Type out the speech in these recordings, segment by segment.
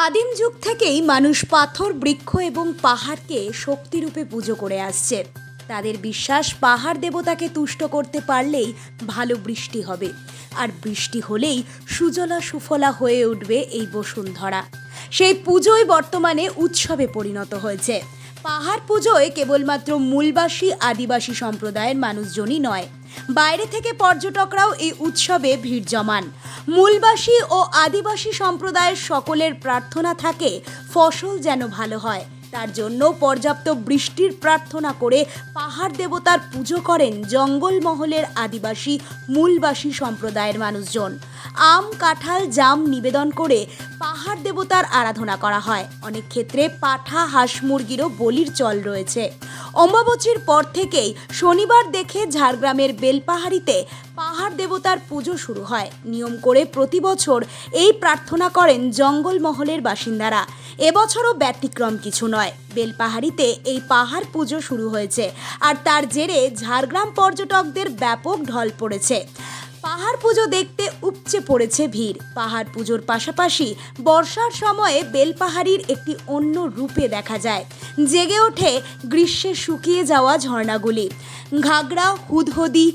আদিম যুগ থেকেই মানুষ পাথর, বৃক্ষ এবং পাহাড়কে শক্তিরূপে পুজো করে আসছে। তাদের বিশ্বাস, পাহাড় দেবতাকে তুষ্ট করতে পারলেই ভালো বৃষ্টি হবে, আর বৃষ্টি হলেই সুজলা সুফলা হয়ে উঠবে এই বসুন্ধরা। সেই পুজোই বর্তমানে উৎসবে পরিণত হয়েছে। পাহাড় পুজোয় কেবলমাত্র মূলবাসী আদিবাসী সম্প্রদায়ের মানুষজনই নয়, বাইরে থেকে পর্যটকরাও এই উৎসবে ভিড় জমান। মূলবাসী ও আদিবাসী সম্প্রদায়ের সকলের প্রার্থনা থাকে ফসল যেন ভালো হয়, তার জন্য পর্যাপ্ত বৃষ্টির প্রার্থনা করে পাহাড় দেবতার পুজো করেন জঙ্গলমহলের আদিবাসী মূলবাসী সম্প্রদায়ের মানুষজন। আম, কাঁঠাল, জাম নিবেদন করে পাহাড় দেবতার আরাধনা করা হয়। অনেক ক্ষেত্রে পাঠা, হাঁস মুরগিরও বলির চল রয়েছে। অমাবস্যার পর থেকেই শনিবার দেখে ঝাড়গ্রামের বেলপাহাড়িতে পাহাড় দেবতার পুজো শুরু হয়। নিয়ম করে প্রতি বছর এই প্রার্থনা করেন জঙ্গলমহলের বাসিন্দারা। এবছরও ব্যতিক্রম কিছু নয়। বেলপাহাড়িতে এই পাহাড় পুজো শুরু হয়েছে, আর তার জেরে ঝাড়গ্রাম পর্যটকদের ব্যাপক ঢল পড়েছে। পাহাড় পুজো দেখতে উপচে পড়েছে ভিড়। পাহাড় পুজোর পাশাপাশি বর্ষার সময়ে বেলপাহাড়ির একটি অন্য রূপে দেখা যায়। জেগে ওঠে গ্রীষ্মে শুকিয়ে যাওয়া ঝর্ণাগুলি। ঘাগড়া, হুদহদি,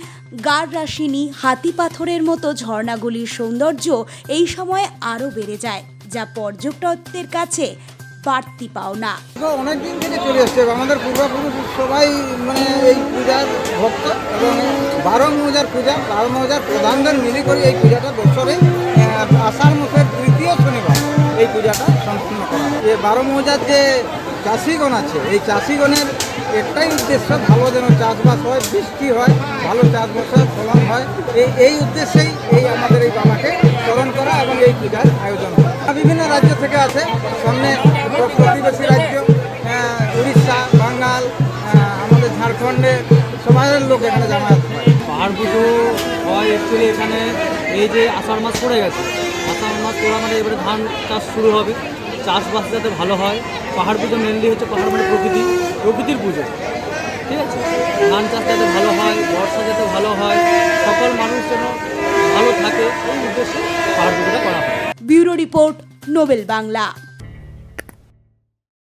গাররাশিনী, হাতি পাথরের মতো ঝর্ণাগুলির সৌন্দর্য এই সময়ে আরও বেড়ে যায়, যা পর্যটকদের কাছে বাড়তি পাওনা। অনেকদিন থেকে চলে আসছে, আমাদের পূর্বপুরুষ সবাই এই পূজার ভক্ত, এবং 12 মৌজার পূজা, 12 মৌজার প্রধানদের মিলে করে এই পূজাটা বছরে আষাঢ় মাসের তৃতীয় শনিবার এই পূজাটা সম্পূর্ণ করা হয়। এই 12 মৌজার যে চাষিগণ আছে, এই চাষিগণের একটাই উদ্দেশ্য, ভালো যেন চাষবাস হয়, বৃষ্টি হয়, ভালো চাষবাসের ফলন হয়। এই উদ্দেশ্যেই আমাদের এই বাবাকে স্মরণ করা এবং এই পূজার আয়োজন করা। বিভিন্ন রাজ্য থেকে আছে, সামনে প্রতিবেশী রাজ্য উড়িষ্যা, বাঙ্গাল, আমাদের ঝাড়খণ্ডের সমাজের লোক এখানে জামায়াত হয়। পাহাড় পুজো হয় অ্যাকচুয়ালি এখানে এই যে আষাঢ় মাস পড়ে গেছে, আষাঢ় মাস পড়া মানে এবারে ধান চাষ শুরু হবে, চাষবাস যাতে ভালো হয়। পাহাড় পুজো মেনলি হচ্ছে, পাহাড় মানে প্রকৃতির পুজো, ঠিক আছে। ধান চাষ যাতে ভালো হয়, বর্ষা যাতে ভালো হয়, সকল মানুষ যেন ভালো থাকে, এই উদ্দেশ্যে পাহাড় পুজোটা করা হয়। Bureau report, Nobel Bangla.